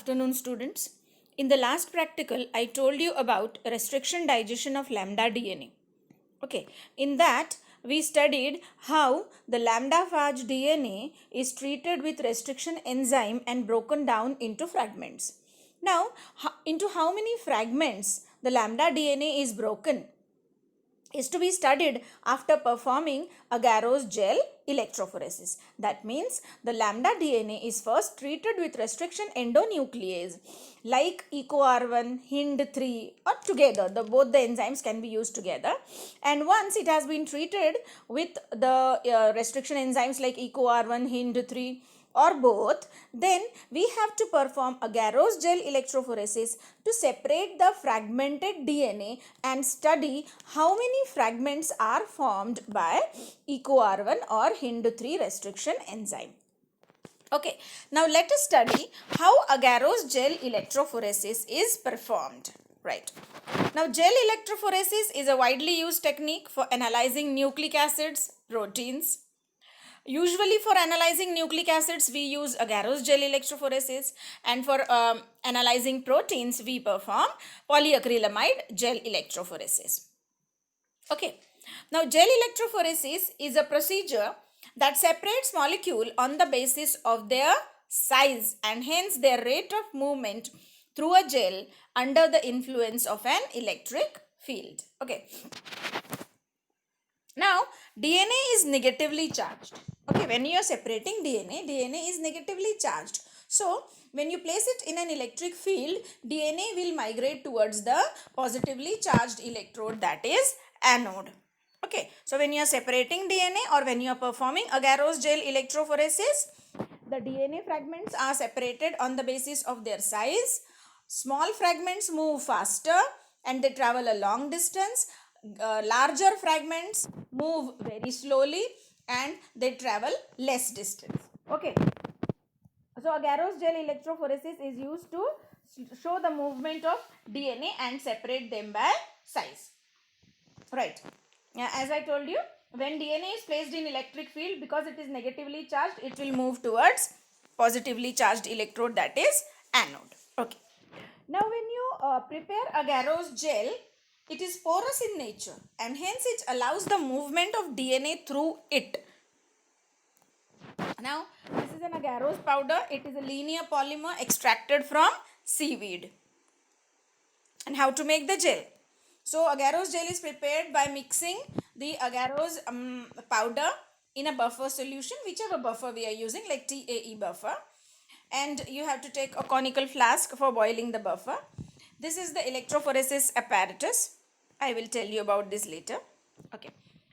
afternoon, students. In the last practical, I told you about restriction digestion of lambda DNA. Okay, in that we studied how the lambda phage DNA is treated with restriction enzyme and broken down into fragments. Now, into how many fragments the lambda DNA is broken is to be studied after performing agarose gel electrophoresis. That means the lambda DNA is first treated with restriction endonuclease like EcoR1, HIND3 or together. Both the enzymes can be used together. And once it has been treated with the restriction enzymes like EcoR1, HIND3 or both, then we have to perform agarose gel electrophoresis to separate the fragmented DNA and study how many fragments are formed by EcoR1 or HIND3 restriction enzyme. Okay, now let us study how agarose gel electrophoresis is performed. Right. Now, gel electrophoresis is a widely used technique for analyzing nucleic acids, proteins. Usually for analyzing nucleic acids, we use agarose gel electrophoresis, and for analyzing proteins, we perform polyacrylamide gel electrophoresis. Okay. Now, gel electrophoresis is a procedure that separates molecule on the basis of their size and hence their rate of movement through a gel under the influence of an electric field. Okay. Now, DNA is negatively charged. Okay, when you are separating DNA is negatively charged. So, when you place it in an electric field, DNA will migrate towards the positively charged electrode, that is anode. Okay, so when you are separating DNA or when you are performing agarose gel electrophoresis, the DNA fragments are separated on the basis of their size. Small fragments move faster and they travel a long distance. Larger fragments move very slowly and they travel less distance. Okay. So, agarose gel electrophoresis is used to show the movement of DNA and separate them by size. Right. As I told you, when DNA is placed in electric field, because it is negatively charged, it will move towards positively charged electrode, that is anode. Okay. Now, when you prepare agarose gel, it is porous in nature and hence it allows the movement of DNA through it. Now, this is an agarose powder. It is a linear polymer extracted from seaweed. And how to make the gel? So, agarose gel is prepared by mixing the agarose powder in a buffer solution, whichever buffer we are using, like TAE buffer. And you have to take a conical flask for boiling the buffer. This is the electrophoresis apparatus. I will tell you about this later. Okay.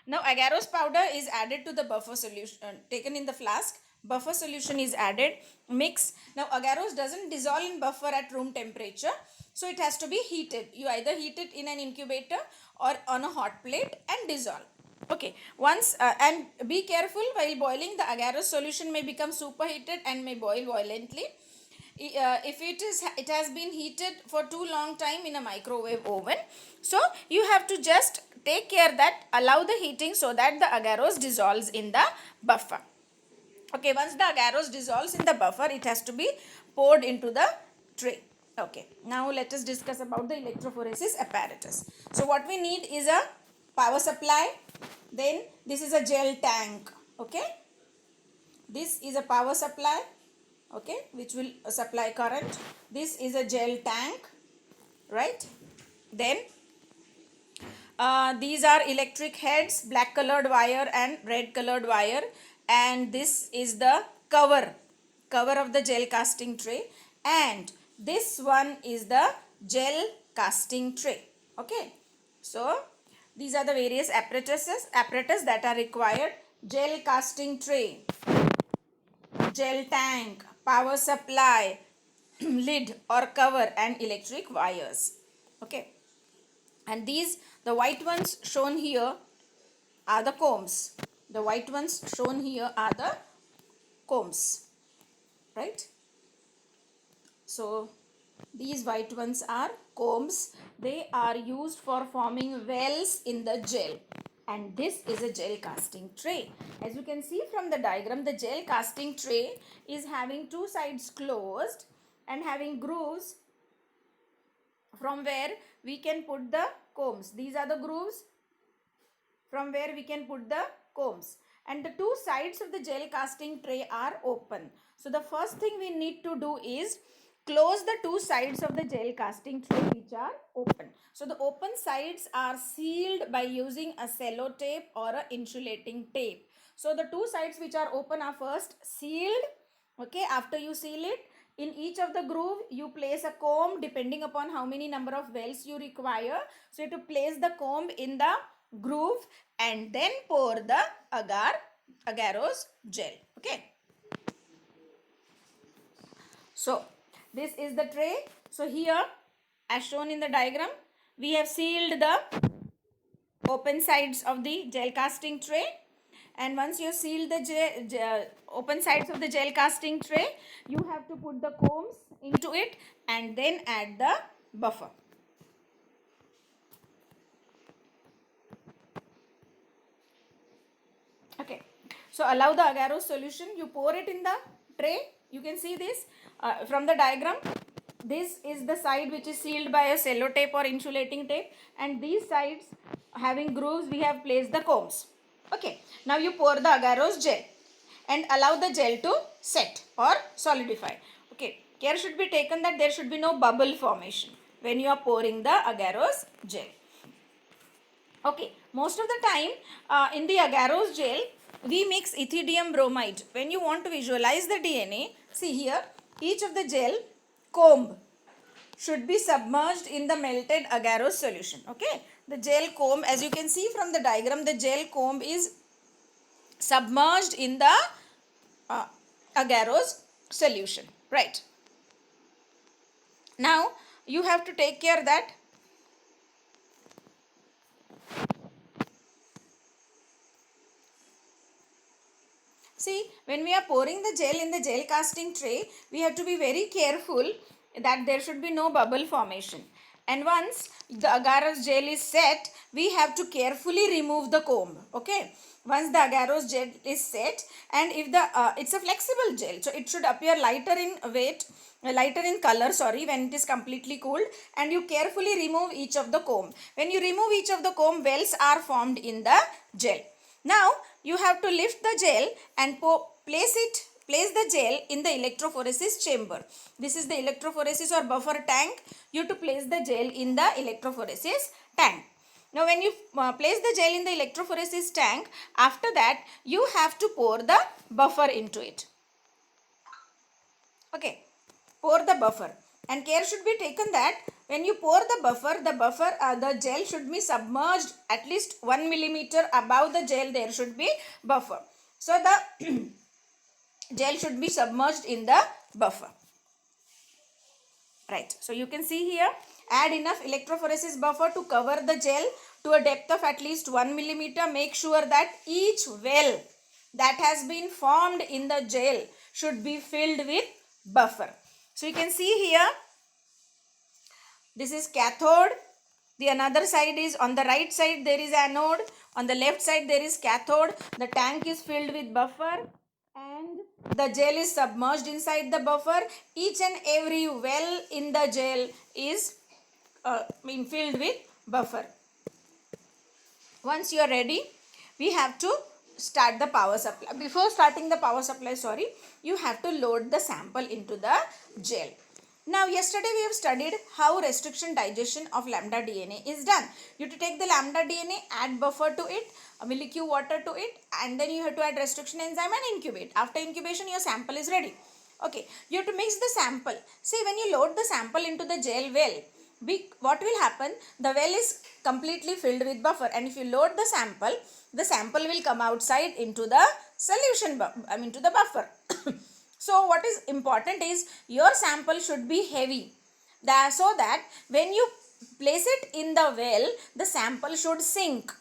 Now, agarose powder is added to the buffer solution, taken in the flask. Buffer solution is added, mix. Now, agarose doesn't dissolve in buffer at room temperature. So, it has to be heated. You either heat it in an incubator or on a hot plate and dissolve. Okay, once and be careful while boiling, the agarose solution may become superheated and may boil violently. If it has been heated for too long time in a microwave oven, so you have to just take care that allow the heating so that the agarose dissolves in the buffer. Okay, once the agarose dissolves in the buffer, it has to be poured into the tray. Okay, now let us discuss about the electrophoresis apparatus. So what we need is a power supply. Then this is a gel tank. Okay, this is a power supply. Okay, which will supply current. This is a gel tank, right? Then these are electric heads, black colored wire and red colored wire, and this is the cover of the gel casting tray, and this one is the gel casting tray. Okay, so these are the various apparatus that are required: gel casting tray, gel tank, power supply, lid or cover, and electric wires. Okay, and these, the white ones shown here are the combs. The white ones shown here are the combs, right? So these white ones are combs. They are used for forming wells in the gel, and this is a gel casting tray. As you can see from the diagram, the gel casting tray is having two sides closed and having grooves from where we can put the combs. These are the grooves from where we can put the combs, and the two sides of the gel casting tray are open. So the first thing we need to do is close the two sides of the gel casting tray which are open. So the open sides are sealed by using a sellotape or a insulating tape. So the two sides which are open are first sealed. Okay, after you seal it, in each of the groove you place a comb depending upon how many number of wells you require. So you have to place the comb in the groove and then pour the agarose gel. Okay, so this is the tray. So here, as shown in the diagram, we have sealed the open sides of the gel casting tray, and once you seal the open sides of the gel casting tray, you have to put the combs into it and then add the buffer. Okay, so allow the agarose solution, you pour it in the tray. You can see this from the diagram. This is the side which is sealed by a sellotape or insulating tape, and these sides having grooves we have placed the combs. Okay, now you pour the agarose gel and allow the gel to set or solidify. Okay, care should be taken that there should be no bubble formation when you are pouring the agarose gel. Okay, most of the time in the agarose gel, we mix ethidium bromide. When you want to visualize the DNA, see here, each of the gel comb should be submerged in the melted agarose solution. Okay, the gel comb, as you can see from the diagram, the gel comb is submerged in the agarose solution. Right. Now, you have to take care that see, when we are pouring the gel in the gel casting tray, we have to be very careful that there should be no bubble formation. And once the agarose gel is set, we have to carefully remove the comb. Okay. Once the agarose gel is set, and if the it's a flexible gel, so it should appear lighter in weight, lighter in color, sorry, when it is completely cooled, and you carefully remove each of the comb. When you remove each of the comb, wells are formed in the gel. Now, you have to lift the gel and place the gel in the electrophoresis chamber. This is the electrophoresis or buffer tank. You have to place the gel in the electrophoresis tank. Now, when you place the gel in the electrophoresis tank, after that, you have to pour the buffer into it. Okay, pour the buffer. And care should be taken that when you pour the gel should be submerged at least 1 millimeter above the gel. There should be buffer. So the gel should be submerged in the buffer. Right. So you can see here, add enough electrophoresis buffer to cover the gel to a depth of at least 1 millimeter. Make sure that each well that has been formed in the gel should be filled with buffer. So you can see here, this is cathode. The another side is on the right side there is anode. On the left side there is cathode. The tank is filled with buffer and the gel is submerged inside the buffer. Each and every well in the gel is filled with buffer. Once you are ready, we have to start the power supply. Before starting the power supply, you have to load the sample into the gel. Now, yesterday we have studied how restriction digestion of lambda DNA is done. You have to take the lambda DNA, add buffer to it, molecule water to it, and then you have to add restriction enzyme and incubate. After incubation, your sample is ready. Okay, you have to mix the sample. See, when you load the sample into the gel well, what will happen? The well is completely filled with buffer, and if you load the sample will come outside into the solution, to the buffer. So what is important is your sample should be heavy, so that when you place it in the well, the sample should sink.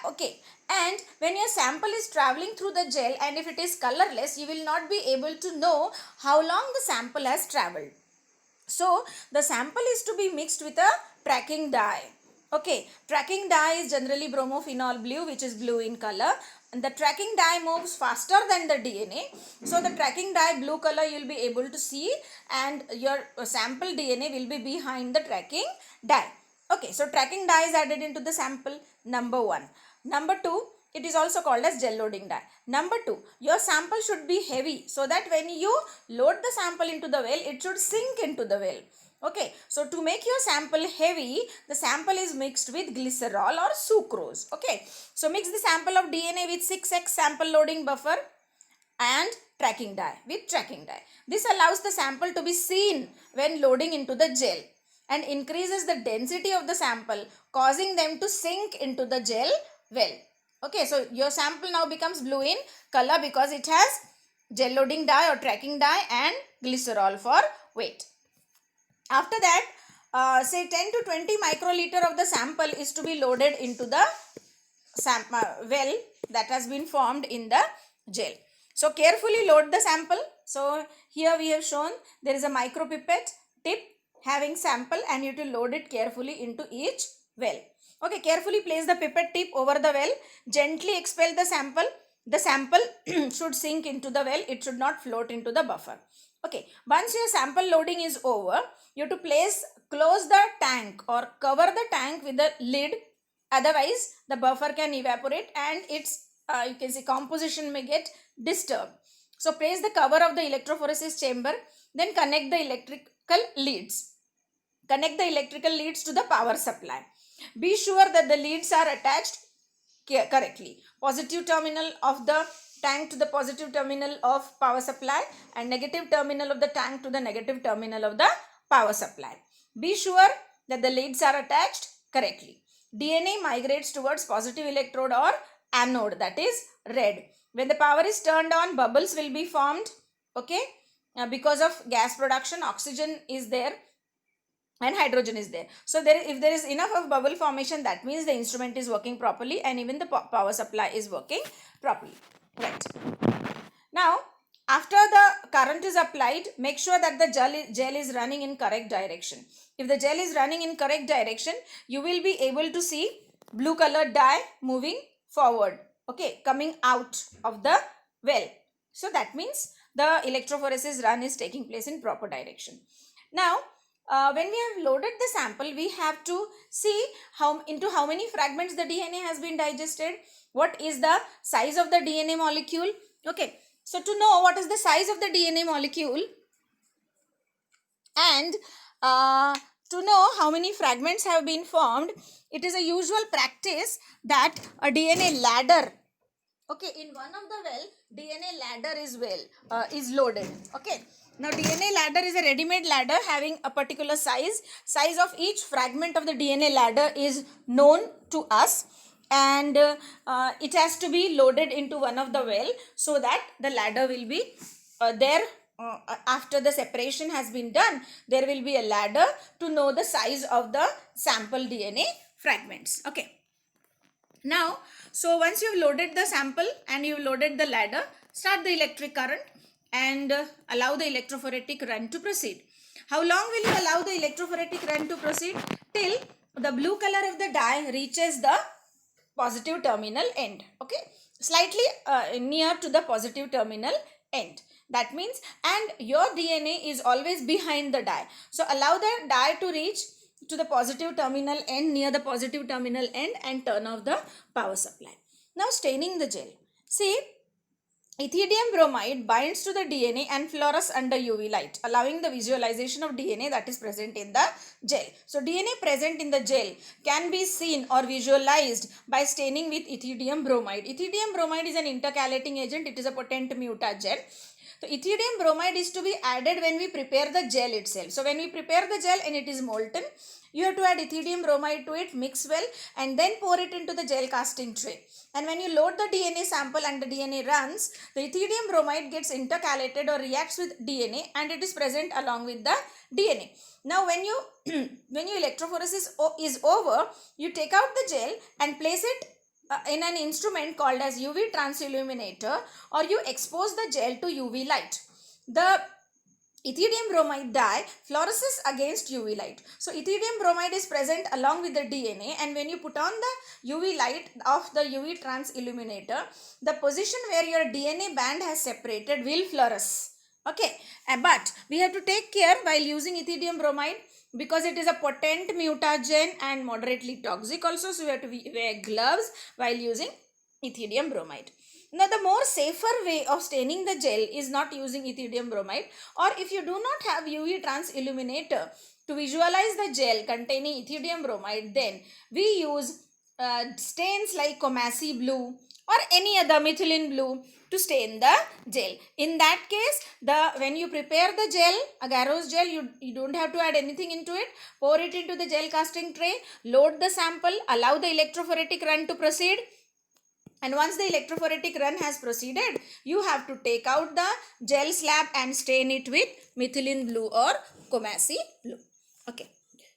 Okay, and when your sample is traveling through the gel and if it is colorless, you will not be able to know how long the sample has traveled. So the sample is to be mixed with a tracking dye. Okay, tracking dye is generally bromophenol blue, which is blue in color. And the tracking dye moves faster than the DNA. So the tracking dye blue color you will be able to see, and your sample DNA will be behind the tracking dye. Okay, so tracking dye is added into the sample, number 1. Number 2, it is also called as gel loading dye. Number 2, your sample should be heavy so that when you load the sample into the well, it should sink into the well. Okay, so to make your sample heavy, the sample is mixed with glycerol or sucrose. Okay, so mix the sample of DNA with 6x sample loading buffer and tracking dye with tracking dye. This allows the sample to be seen when loading into the gel and increases the density of the sample, causing them to sink into the gel well. Okay, so your sample now becomes blue in color because it has gel loading dye or tracking dye and glycerol for weight. After that, say 10 to 20 microliter of the sample is to be loaded into the well that has been formed in the gel. So carefully load the sample. So here we have shown there is a micropipette tip having sample, and you have to load it carefully into each well. Okay, carefully place the pipette tip over the well. Gently expel the sample. The sample should sink into the well. It should not float into the buffer. Okay, once your sample loading is over, you have to close the tank or cover the tank with the lid. Otherwise, the buffer can evaporate and its you can see composition may get disturbed. So place the cover of the electrophoresis chamber, then connect the electrical leads. Connect the electrical leads to the power supply. Be sure that the leads are attached correctly. Positive terminal of the tank to the positive terminal of power supply and negative terminal of the tank to the negative terminal of the power supply. Be sure that the leads are attached correctly. DNA migrates towards positive electrode or anode, that is red. When the power is turned on, bubbles will be formed. Okay, because of gas production, oxygen is there and hydrogen is there. So if there is enough of bubble formation, that means the instrument is working properly and even the power supply is working properly. Right. Now, after the current is applied, make sure that the gel is running in correct direction. If the gel is running in correct direction, you will be able to see blue colored dye moving forward. Okay, coming out of the well. So that means the electrophoresis run is taking place in proper direction. Now, when we have loaded the sample, we have to see into how many fragments the DNA has been digested. What is the size of the DNA molecule? Okay, so to know what is the size of the DNA molecule and to know how many fragments have been formed, it is a usual practice that a DNA ladder, okay, in one of the well, DNA ladder is loaded. Okay, now DNA ladder is a ready-made ladder having a particular size. Size of each fragment of the DNA ladder is known to us, and it has to be loaded into one of the well so that the ladder will be there. After the separation has been done, there will be a ladder to know the size of the sample DNA fragments. Okay. Now, so once you have loaded the sample and you have loaded the ladder, start the electric current and allow the electrophoretic run to proceed. How long will you allow the electrophoretic run to proceed? Till the blue color of the dye reaches the positive terminal end. Okay, slightly near to the positive terminal end. That means, and your DNA is always behind the dye. So allow the dye to reach to the positive terminal end, near the positive terminal end, and turn off the power supply. Now staining the gel. See, ethidium bromide binds to the DNA and fluoresces under UV light, allowing the visualization of DNA that is present in the gel. So DNA present in the gel can be seen or visualized by staining with ethidium bromide. Ethidium bromide is an intercalating agent. It is a potent mutagen. So ethidium bromide is to be added when we prepare the gel itself. So when we prepare the gel and it is molten, you have to add ethidium bromide to it, mix well, and then pour it into the gel casting tray. And when you load the DNA sample and the DNA runs, the ethidium bromide gets intercalated or reacts with DNA and it is present along with the DNA. Now when you electrophoresis is over, you take out the gel and place it in an instrument called as UV transilluminator, or you expose the gel to UV light. The ethidium bromide dye fluoresces against UV light. So ethidium bromide is present along with the DNA, and when you put on the UV light of the UV trans illuminator, the position where your DNA band has separated will fluoresce. Okay, but we have to take care while using ethidium bromide because it is a potent mutagen and moderately toxic also, so we have to wear gloves while using ethidium bromide. Now, the more safer way of staining the gel is not using ethidium bromide, or if you do not have UV trans illuminator to visualize the gel containing ethidium bromide, then we use stains like Comasi blue or any other methylene blue to stain the gel. In that case, when you prepare the gel, agarose gel, you don't have to add anything into it. Pour it into the gel casting tray, load the sample, allow the electrophoretic run to proceed. And once the electrophoretic run has proceeded, you have to take out the gel slab and stain it with methylene blue or Comasi blue. Okay.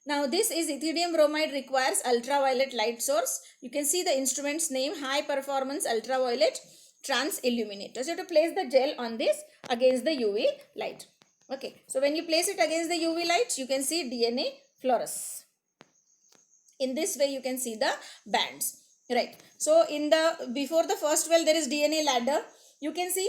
Now this is ethidium bromide requires ultraviolet light source. You can see the instrument's name, high performance ultraviolet trans illuminator. So you have to place the gel on this against the UV light. Okay. So when you place it against the UV light, you can see DNA fluoresce. In this way you can see the bands. Right. So before the first well there is DNA ladder. You can see,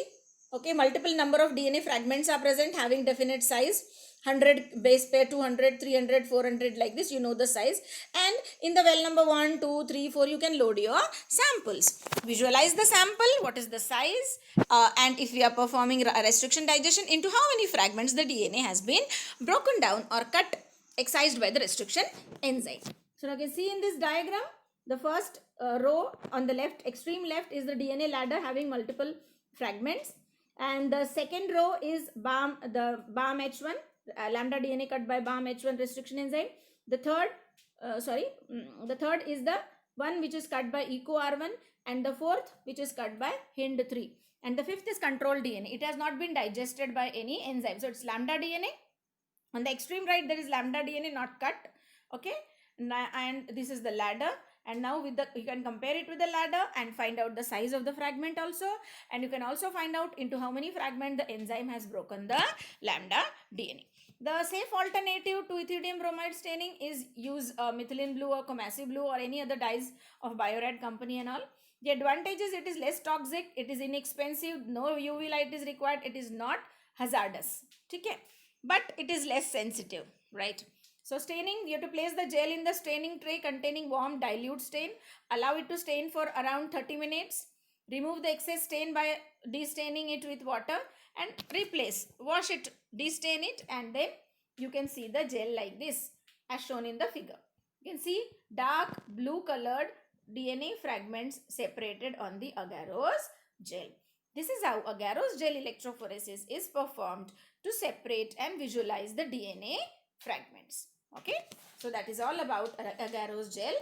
okay, multiple number of DNA fragments are present having definite size. 100 base pair, 200, 300, 400, like this, you know the size. And in the well number 1, 2, 3, 4, you can load your samples. Visualize the sample, what is the size, and if we are performing restriction digestion, into how many fragments the DNA has been broken down or cut, excised by the restriction enzyme. So now you can see in this diagram, the first row on the left, extreme left, is the DNA ladder having multiple fragments, and the second row is the BAM H1, lambda DNA cut by BAM H1 restriction enzyme. The third is the one which is cut by EcoR1, and the fourth which is cut by HIND3, and the fifth is control DNA. It has not been digested by any enzyme, so it's lambda DNA. On the extreme right there is lambda DNA not cut. Okay, and this is the ladder. And now you can compare it with the ladder and find out the size of the fragment also, and you can also find out into how many fragments the enzyme has broken the lambda DNA. The safe alternative to ethidium bromide staining is use methylene blue or Comasi blue or any other dyes of Biorad company and all. The advantage is it is less toxic, it is inexpensive, no UV light is required, it is not hazardous. Okay, but it is less sensitive, right? So staining, you have to place the gel in the staining tray containing warm dilute stain. Allow it to stain for around 30 minutes. Remove the excess stain by destaining it with water and replace. Wash it, destain it, and then you can see the gel like this as shown in the figure. You can see dark blue colored DNA fragments separated on the agarose gel. This is how agarose gel electrophoresis is performed to separate and visualize the DNA fragments. Okay, so that is all about agarose gel